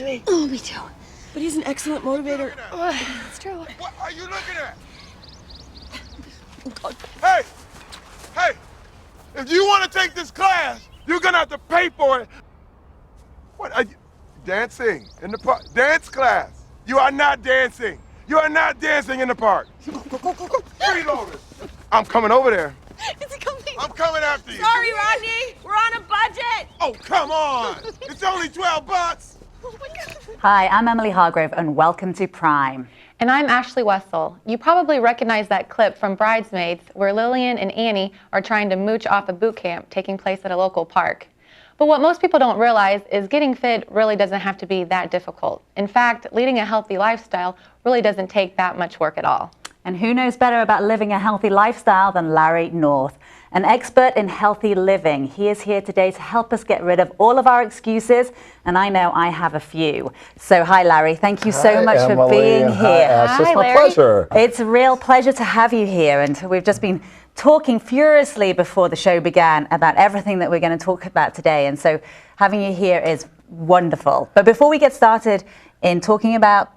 to me. Oh, me too. But he's an excellent motivator. It's true. What are you looking at? God. Hey! Hey! If you want to take this class, you're going to have to pay for it. What are you? Dancing in the park. Dance class. You are not dancing. You are not dancing in the park. Go. Freeloaders. I'm coming over there. Is he coming? I'm coming after you. Sorry, Rodney. We're on a budget. Oh, come on. It's only $12. Oh my God. Hi, I'm Emily Hargrove, and welcome to Prime. And I'm Ashley Wessel. You probably recognize that clip from Bridesmaids where Lillian and Annie are trying to mooch off a boot camp taking place at a local park. But what most people don't realize is getting fit really doesn't have to be that difficult. In fact, leading a healthy lifestyle really doesn't take that much work at all. And who knows better about living a healthy lifestyle than Larry North, an expert in healthy living. He is here today to help us get rid of all of our excuses, and I know I have a few. So hi, Larry. Thank you so much for being here. Hi, Ash. It's my Larry. pleasure. It's a real pleasure to have you here, and we've just been talking furiously before the show began about everything that we're going to talk about today, and so having you here is wonderful. But before we get started in talking about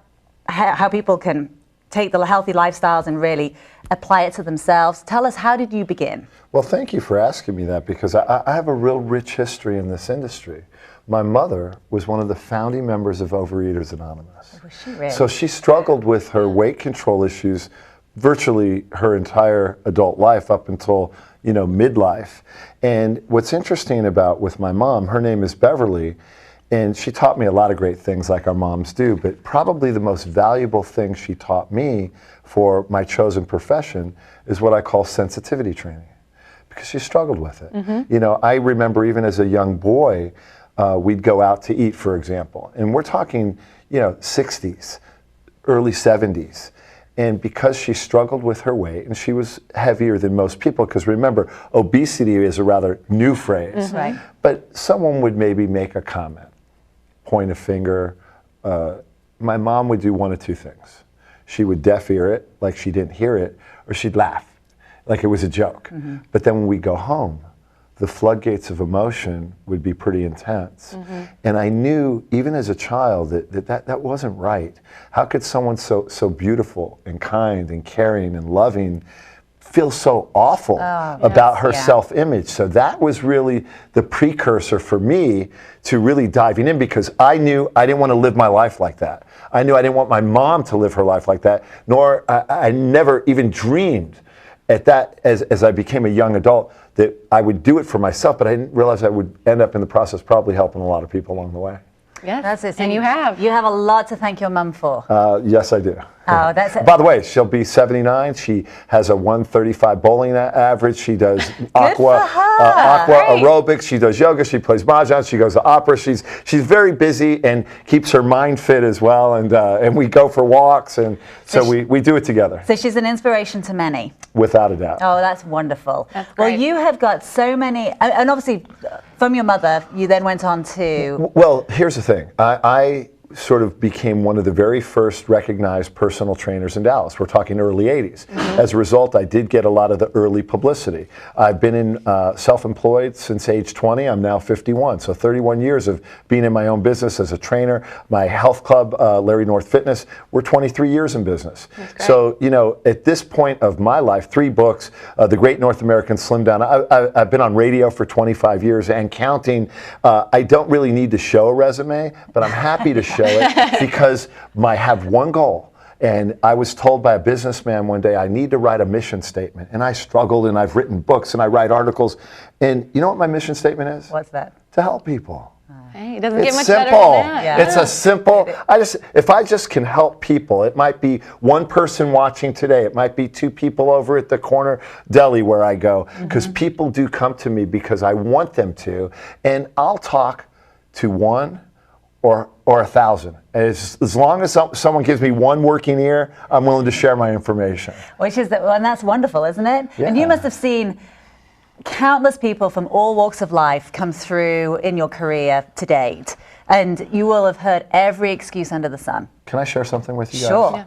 how people can take the healthy lifestyles and really apply it to themselves, tell us, how did you begin? Well, thank you for asking me that, because I have a real rich history in this industry. My mother was one of the founding members of Overeaters Anonymous. Was she really? So she struggled with her weight control issues virtually her entire adult life up until, midlife. And what's interesting about with my mom, her name is Beverly, and she taught me a lot of great things like our moms do, but probably the most valuable thing she taught me for my chosen profession is what I call sensitivity training, because she struggled with it. Mm-hmm. I remember even as a young boy, we'd go out to eat, for example, and we're talking, 60s, early 70s. And because she struggled with her weight, and she was heavier than most people, because remember, obesity is a rather new phrase. Mm-hmm. Right. But someone would maybe make a comment, point a finger. My mom would do one of two things. She would deaf ear it, like she didn't hear it, or she'd laugh, like it was a joke. Mm-hmm. But then when we go home, the floodgates of emotion would be pretty intense. Mm-hmm. And I knew, even as a child, that wasn't right. How could someone so beautiful and kind and caring and loving feel so awful about her self-image? So that was really the precursor for me to really diving in, because I knew I didn't want to live my life like that. I knew I didn't want my mom to live her life like that, nor I never even dreamed at that, as I became a young adult, that I would do it for myself, but I didn't realize I would end up in the process probably helping a lot of people along the way. Yes, That's it. So and you have. You have a lot to thank your mum for. Yes, I do. Oh, that's it. By the way, she'll be 79. She has a 135 bowling average. She does aqua Great. aerobics. She does yoga. She plays mahjong. She goes to opera. She's very busy and keeps her mind fit as well. And we go for walks, and so we do it together. So she's an inspiration to many. Without a doubt. Oh, that's wonderful. That's Well, great. you have got so many, and obviously from your mother, you then went on to... Well, here's the thing. I sort of became one of the very first recognized personal trainers in Dallas. We're talking early 80s. Mm-hmm. As a result, I did get a lot of the early publicity. I've been in self-employed since age 20. I'm now 51. So 31 years of being in my own business as a trainer. My health club, Larry North Fitness, we're 23 years in business. So, at this point of my life, 3 books, The Great North American Slim Down. I've been on radio for 25 years and counting. I don't really need to show a resume, but I'm happy to show it because I have one goal. And I was told by a businessman one day, I need to write a mission statement. And I struggled, and I've written books, and I write articles. And you know what my mission statement is? What's that? To help people. Hey, it doesn't get It's much simple. better than that. Yeah. It's a simple. If I just can help people, it might be one person watching today. It might be 2 people over at the corner deli where I go, because people do come to me because I want them to, and I'll talk to 1 or 1,000. As long as someone gives me 1 working ear, I'm willing to share my information. And that's wonderful, isn't it? Yeah. And you must have seen countless people from all walks of life come through in your career to date. And you will have heard every excuse under the sun. Can I share something with you guys? Sure. Yeah.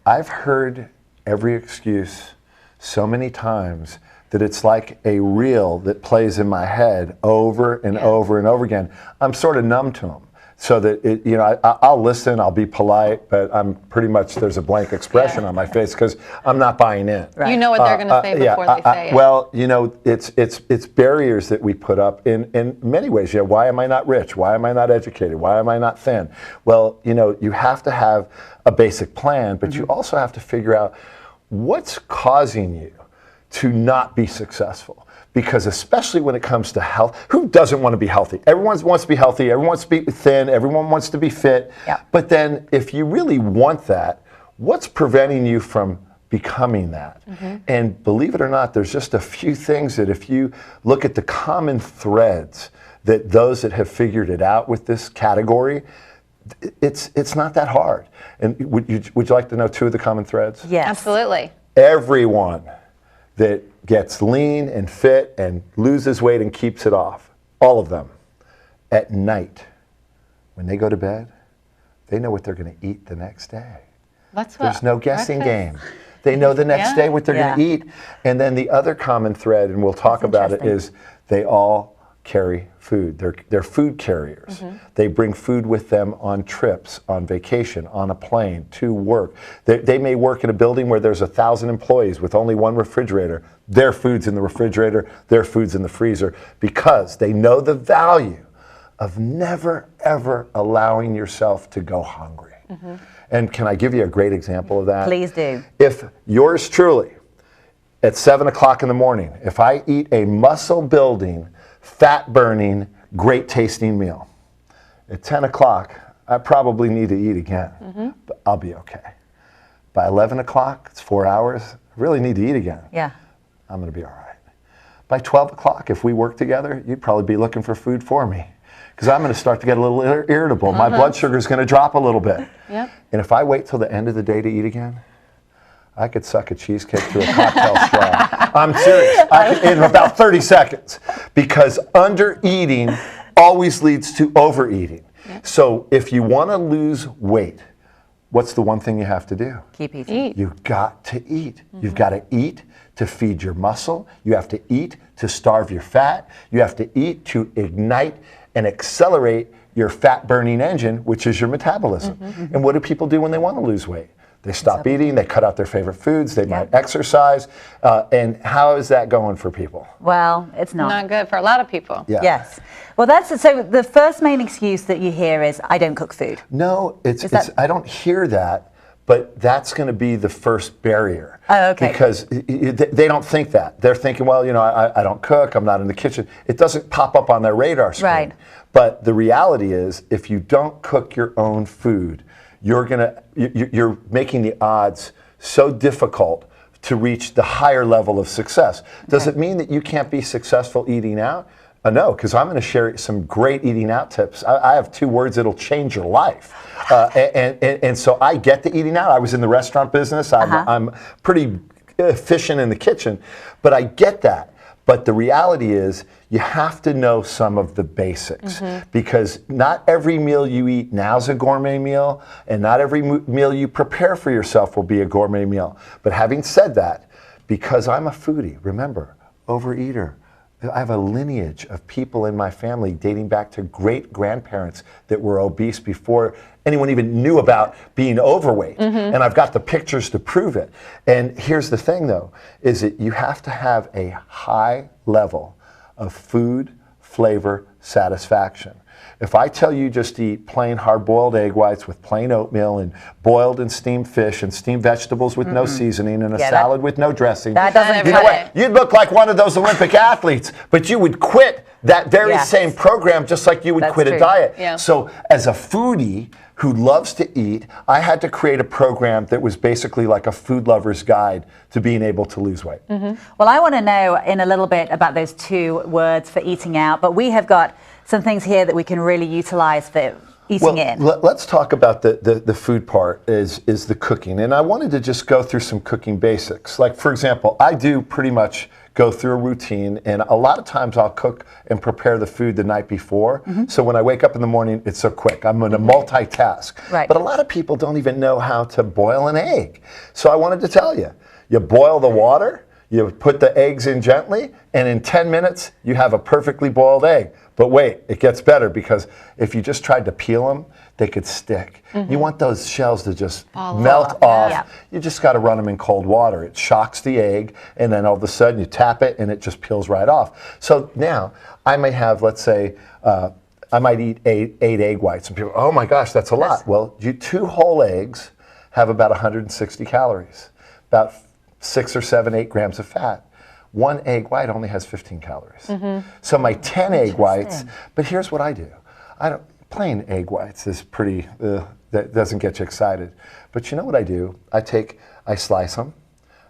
I've heard every excuse so many times that it's like a reel that plays in my head over and over and over again. I'm sort of numb to them. so that I'll listen, I'll be polite, but I'm pretty much, there's a blank expression on my face because I'm not buying in. Right. You know what they're going to say before they say it. Well, it's barriers that we put up in many ways. Why am I not rich? Why am I not educated? Why am I not thin? Well, you have to have a basic plan, but you also have to figure out what's causing you to not be successful. Because especially when it comes to health, who doesn't want to be healthy? Everyone wants to be healthy, everyone wants to be thin, everyone wants to be fit. Yeah. But then if you really want that, what's preventing you from becoming that? And believe it or not, there's just a few things that if you look at the common threads that those that have figured it out with this category, it's not that hard. And would you like to know 2 of the common threads? Yes. Absolutely. Everyone that gets lean and fit and loses weight and keeps it off, all of them, at night, when they go to bed, they know what they're going to eat the next day. That's what There's no guessing breakfast- game. They know the next day what they're going to Yeah. eat. And then the other common thread, and we'll talk about it, is they all carry food. They're food carriers. They bring food with them on trips, on vacation, on a plane, to work. They may work in a building where there's 1,000 employees with only one refrigerator. Their food's in the refrigerator, their food's in the freezer, because they know the value of never, ever allowing yourself to go hungry. And can I give you a great example of that? Please do. If yours truly, at 7 o'clock in the morning, if I eat a muscle-building, fat-burning, great-tasting meal, at 10 o'clock, I probably need to eat again, but I'll be okay. By 11 o'clock, it's 4 hours, I really need to eat again. Yeah. I'm going to be all right. By 12 o'clock, if we work together, you'd probably be looking for food for me, because I'm going to start to get a little irritable. My blood sugar is going to drop a little bit. Yep. And if I wait till the end of the day to eat again, I could suck a cheesecake through a cocktail straw. I'm serious. In about 30 seconds. Because under-eating always leads to overeating. So if you want to lose weight, what's the one thing you have to do? Keep eating. Eat. You've got to eat. You've got to eat to feed your muscle. You have to eat to starve your fat. You have to eat to ignite and accelerate your fat-burning engine, which is your metabolism. And what do people do when they want to lose weight? They stop eating, they cut out their favorite foods, they might exercise. And how is that going for people? Well, it's not. Not good for a lot of people. Yeah. Yes. Well, so the first main excuse that you hear is, I don't cook food. No, that- I don't hear that, but that's going to be the first barrier. Oh, okay. Because they don't think that. They're thinking, well, I don't cook, I'm not in the kitchen. It doesn't pop up on their radar screen. Right. But the reality is, if you don't cook your own food, you're making the odds so difficult to reach the higher level of success. Does it mean that you can't be successful eating out? No, because I'm going to share some great eating out tips. I have 2 words that'll change your life. And so I get the eating out. I was in the restaurant business. I'm pretty efficient in the kitchen, but I get that. But the reality is, you have to know some of the basics, because not every meal you eat now is a gourmet meal, and not every meal you prepare for yourself will be a gourmet meal. But having said that, because I'm a foodie, remember, overeater, I have a lineage of people in my family dating back to great-grandparents that were obese before anyone even knew about being overweight. And I've got the pictures to prove it. And here's the thing, though, is that you have to have a high level of food, flavor, satisfaction. If I tell you just to eat plain hard-boiled egg whites with plain oatmeal and boiled and steamed fish and steamed vegetables with no seasoning and a salad with no dressing, That doesn't you know cut what? it. You'd look like one of those Olympic athletes, but you would quit that very Yes. same program just like you would That's quit true. a diet. Yeah. So as a foodie who loves to eat, I had to create a program that was basically like a food lover's guide to being able to lose weight. Well, I want to know in a little bit about those 2 words for eating out, but we have got some things here that we can really utilize for eating in. Let's talk about the food part is the cooking. And I wanted to just go through some cooking basics. Like, for example, I do pretty much go through a routine, and a lot of times I'll cook and prepare the food the night before. So when I wake up in the morning, it's so quick. I'm going to multitask. Right. But a lot of people don't even know how to boil an egg. So I wanted to tell you, you boil the water, You put the eggs in gently, and in 10 minutes, you have a perfectly boiled egg. But wait, it gets better, because if you just tried to peel them, they could stick. You want those shells to just melt off. Yeah. You just got to run them in cold water. It shocks the egg, and then all of a sudden you tap it, and it just peels right off. So now I may have, let's say, I might eat eight egg whites, and people, oh my gosh, that's a lot. Well, 2 whole eggs have about 160 calories, about 6 or 7, 8 grams of fat. 1 egg white only has 15 calories. So my 10 egg whites, but here's what I do. Plain egg whites is pretty, that doesn't get you excited. But you know what I do? I slice them,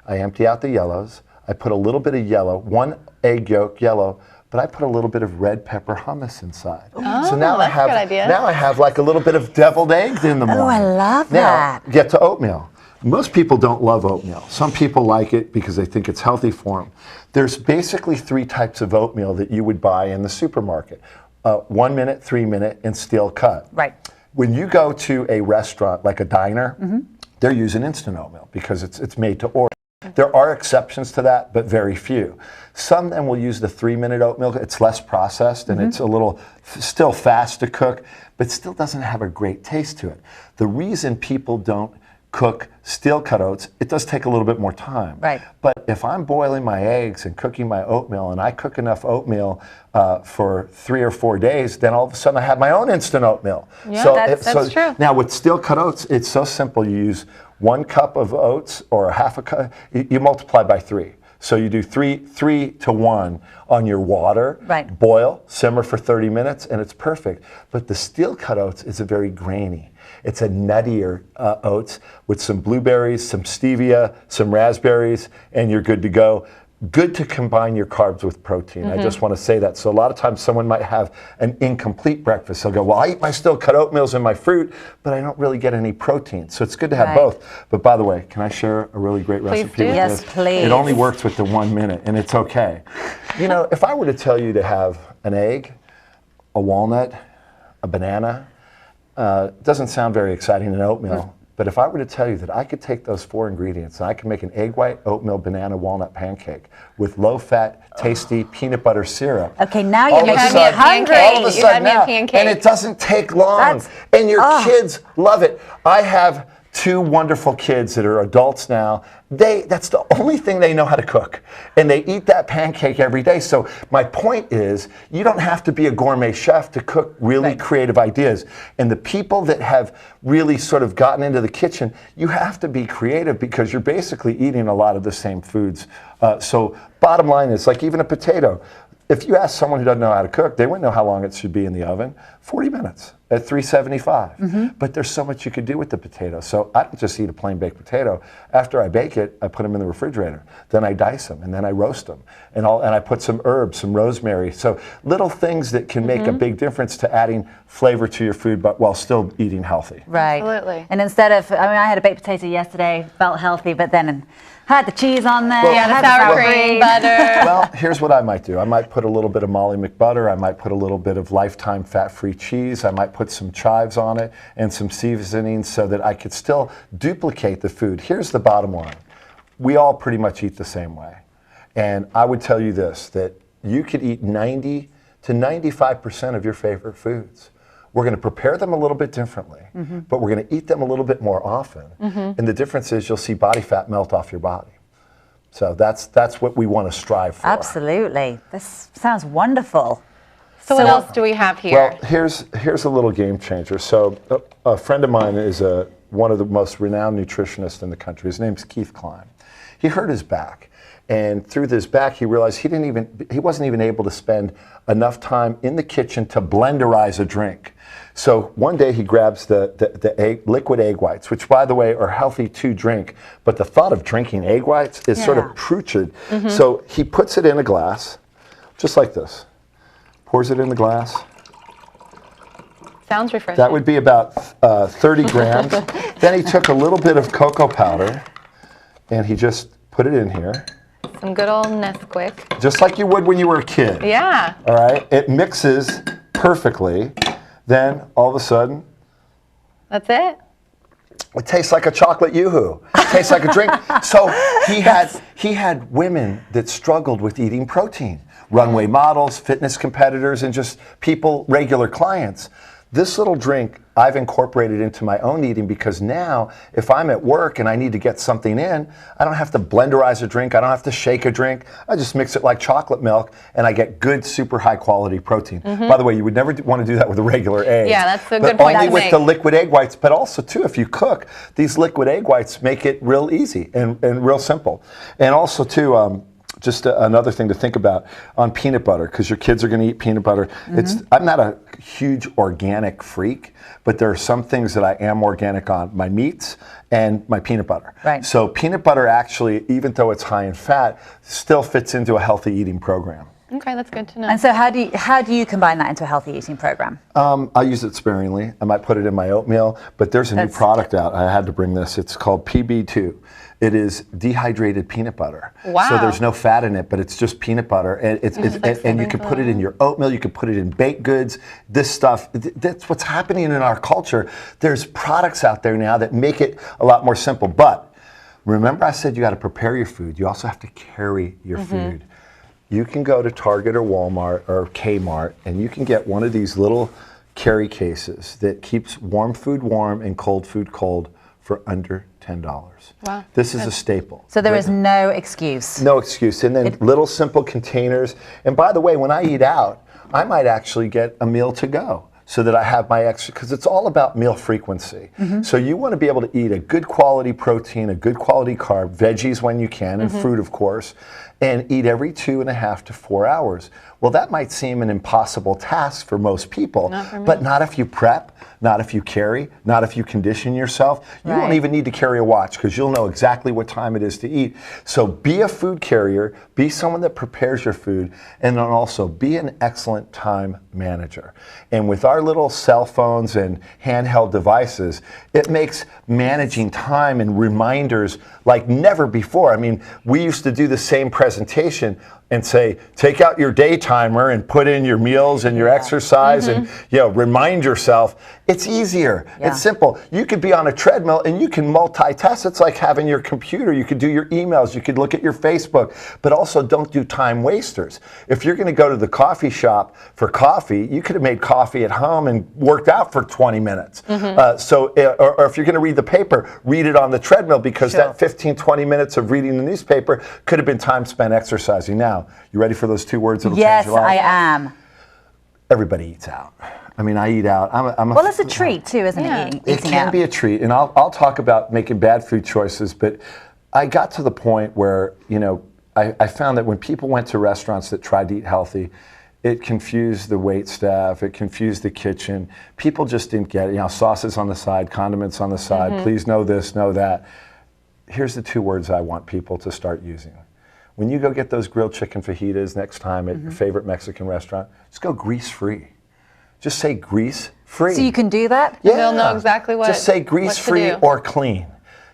I empty out the yellows, I put a little bit of yellow, 1 egg yolk yellow, but I put a little bit of red pepper hummus inside. So now that's a good idea. Now I have like a little bit of deviled eggs in the morning. Oh, I love now, that. get to oatmeal. Most people don't love oatmeal. Some people like it because they think it's healthy for them. There's basically 3 types of oatmeal that you would buy in the supermarket. 1 minute, 3 minute, and steel cut. Right. When you go to a restaurant, like a diner, they're using instant oatmeal because it's made to order. There are exceptions to that, but very few. Some then will use the 3-minute oatmeal. It's less processed, and it's a little still fast to cook, but still doesn't have a great taste to it. The reason people don't cook steel cut oats, it does take a little bit more time. Right. But if I'm boiling my eggs and cooking my oatmeal, and I cook enough oatmeal for 3 or 4 days, then all of a sudden I have my own instant oatmeal. Yeah, So that's true. Now with steel cut oats, it's so simple. You use 1 cup of oats or a half a cup, you multiply by 3. So you do 3 to 1 on your water, Right. boil, simmer for 30 minutes, and it's perfect. But the steel cut oats is a very grainy. It's a nuttier oats with some blueberries, some stevia, some raspberries, and you're good to go. Good to combine your carbs with protein. I just want to say that. So a lot of times someone might have an incomplete breakfast. They'll go, well, I eat my steel cut oatmeals and my fruit, but I don't really get any protein. So it's good to have Right. both. But by the way, can I share a really great Please recipe do. with Yes, this? please. It only works with the 1 minute, and it's okay. You know, if I were to tell you to have an egg, a walnut, a banana, it doesn't sound very exciting in oatmeal. But if I were to tell you that I could take those 4 ingredients and I could make an egg white, oatmeal, banana, walnut pancake with low-fat, tasty peanut butter syrup. Okay, now all you're of a making me sudden- hungry. All of a You sudden had me a now, pancake. and it doesn't take long, That's- and your kids love it. I have 2 wonderful kids that are adults now. That's the only thing they know how to cook, and they eat that pancake every day. So my point is, you don't have to be a gourmet chef to cook really creative ideas. And the people that have really sort of gotten into the kitchen, you have to be creative because you're basically eating a lot of the same foods. So bottom line is, like even a potato, if you ask someone who doesn't know how to cook, they wouldn't know how long it should be in the oven. 40 minutes at 375. But there's so much you could do with the potato. So I don't just eat a plain baked potato. After I bake it, I put them in the refrigerator. Then I dice them, and then I roast them. And I put some herbs, some rosemary. So little things that can make a big difference to adding flavor to your food, but while still eating healthy. Right. Absolutely. And instead of, I had a baked potato yesterday, felt healthy, but then had the cheese on there. Well, Yeah, the had sour cream, butter. Well, here's what I might do. I might put a little bit of Molly McButter. I might put a little bit of Lifetime fat-free cheese. I might put some chives on it and some seasonings so that I could still duplicate the food. Here's the bottom line. We all pretty much eat the same way. And I would tell you this, that you could eat 90 to 95% of your favorite foods. We're going to prepare them a little bit differently, but we're going to eat them a little bit more often. And the difference is you'll see body fat melt off your body. So that's what we want to strive for. Absolutely. This sounds wonderful. So what else do we have here? Well, here's a little game changer. So a friend of mine is one of the most renowned nutritionists in the country. His name's Keith Klein. He hurt his back. And through this back, he realized he wasn't even able to spend enough time in the kitchen to blenderize a drink. So one day he grabs the liquid egg whites, which by the way are healthy to drink, but the thought of drinking egg whites is sort of putrid. So he puts it in a glass, just like this. Pours it in the glass. Sounds refreshing. That would be about 30 grams. Then he took a little bit of cocoa powder and he just put it in here. Some good old Nesquik. Just like you would when you were a kid. Yeah. All right, it mixes perfectly. Then all of a sudden, That's it? it tastes like a chocolate yoo-hoo. It tastes like a drink. So he had women that struggled with eating protein. Runway models, fitness competitors, and just people, regular clients. This little drink I've incorporated into my own eating because now if I'm at work and I need to get something in, I don't have to blenderize a drink, I don't have to shake a drink, I just mix it like chocolate milk and I get good, super high quality protein. By the way, you would never want to do that with a regular egg. Yeah, that's a but good point only to with make. the liquid egg whites, but also too, if you cook, these liquid egg whites make it real easy and real simple. And also too, just another thing to think about on peanut butter, because your kids are going to eat peanut butter. I'm not a huge organic freak, but there are some things that I am organic on, my meats and my peanut butter. Right. So peanut butter actually, even though it's high in fat, still fits into a healthy eating program. Okay, that's good to know. And so how do you combine that into a healthy eating program? I use it sparingly. I might put it in my oatmeal, but there's a new product out. I had to bring this. It's called PB2. It is dehydrated peanut butter. Wow. So there's no fat in it, but it's just peanut butter, and and you can put it in your oatmeal. You can put it in baked goods. This stuff. That's what's happening in our culture. There's products out there now that make it a lot more simple. But remember, I said you got to prepare your food. You also have to carry your food. You can go to Target or Walmart or Kmart, and you can get one of these little carry cases that keeps warm food warm and cold food cold for under $10. Wow. This is a staple. So there is no excuse. No excuse. And then little simple containers. And by the way, when I eat out, I might actually get a meal to go so that I have my extra, because it's all about meal frequency. So you want to be able to eat a good quality protein, a good quality carb, veggies when you can, and fruit of course, and eat every 2.5 to 4 hours. Well, that might seem an impossible task for most people, but not if you prep, not if you carry, not if you condition yourself. You won't Right. even need to carry a watch because you'll know exactly what time it is to eat. So be a food carrier, be someone that prepares your food, and then also be an excellent time manager. And with our little cell phones and handheld devices, it makes managing time and reminders like never before. I mean, we used to do the same presentation and say, take out your day timer and put in your meals and your exercise and remind yourself. It's easier. Yeah. It's simple. You could be on a treadmill and you can multitask. It's like having your computer. You could do your emails. You could look at your Facebook. But also don't do time wasters. If you're going to go to the coffee shop for coffee, you could have made coffee at home and worked out for 20 minutes. Or if you're going to read the paper, read it on the treadmill because that 15, 20 minutes of reading the newspaper could have been time spent exercising. Now, you ready for those 2 words that'll Yes, change your life? I am. Everybody eats out. I mean, I eat out. Well, it's a treat too, isn't Yeah. it? It Eating can out. be a treat, and I'll talk about making bad food choices, but I got to the point where, I found that when people went to restaurants that tried to eat healthy, it confused the wait staff, it confused the kitchen. People just didn't get it. Sauces on the side, condiments on the side, please know this, know that. Here's the 2 words I want people to start using. When you go get those grilled chicken fajitas next time at your favorite Mexican restaurant, just go grease-free. Just say grease-free. So you can do that? Yeah. They'll know exactly what. Just say what to grease-free do. or clean.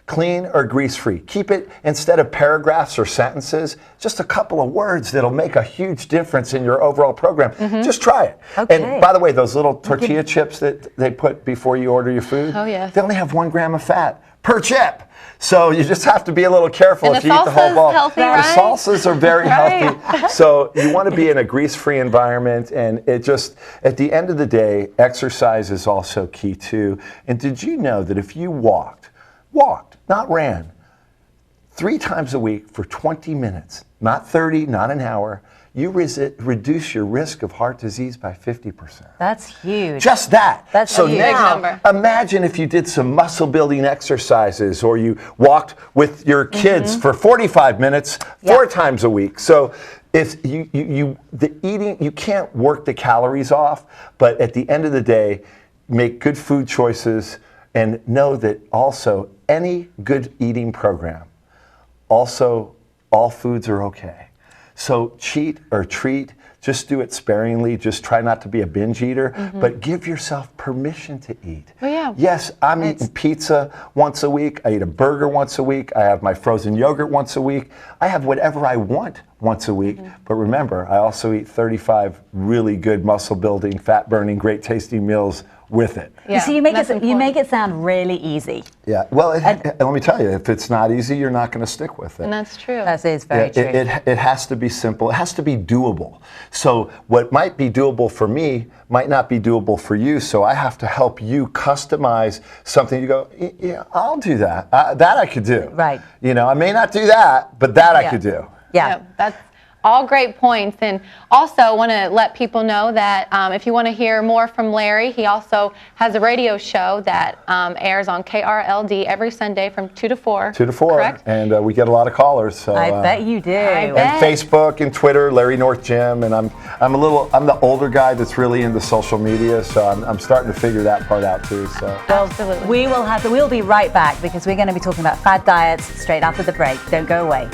Clean or grease-free. Keep it, instead of paragraphs or sentences, just a couple of words that'll make a huge difference in your overall program. Just try it. Okay. And by the way, those little tortilla chips that they put before you order your food, Oh, yes. they only have 1 gram of fat per chip. So you just have to be a little careful And if the you eat the whole salsa's ball. healthy, The right? salsas are very Right. healthy. So you want to be in a grease-free environment, and it just, at the end of the day, exercise is also key too. And did you know that if you walked, not ran, 3 times a week for 20 minutes, not 30, not an hour, you reduce your risk of heart disease by 50%. That's huge. Just that. That's so a huge now, number. imagine if you did some muscle building exercises, or you walked with your kids for 45 minutes 4 times a week. So if the eating, you can't work the calories off, but at the end of the day, make good food choices, and know that also any good eating program, also all foods are okay. So cheat or treat, just do it sparingly. Just try not to be a binge eater, but give yourself permission to eat. Well, yeah. Yes, I'm eating pizza once a week. I eat a burger once a week. I have my frozen yogurt once a week. I have whatever I want once a week. But remember, I also eat 35 really good muscle building, fat burning, great tasting meals with it. Yeah, So you make that's it important. sound really easy. Yeah, well, and let me tell you, if it's not easy, you're not going to stick with it. And that's true. That is very true. It has to be simple. It has to be doable. So what might be doable for me might not be doable for you. So I have to help you customize something. You go, yeah, I'll do that. That I could do. Right. You know, I may not do that, but that I could do. Yeah. That's all great points. And also want to let people know that if you want to hear more from Larry, he also has a radio show that airs on KRLD every Sunday from 2 to 4. 2 to 4. Correct? And we get a lot of callers. So I bet you do. I bet. and Facebook and Twitter, Larry North Gym, and I'm the older guy that's really into social media, so I'm starting to figure that part out too. So Absolutely. We'll be right back because we're going to be talking about fad diets straight after the break. Don't go away.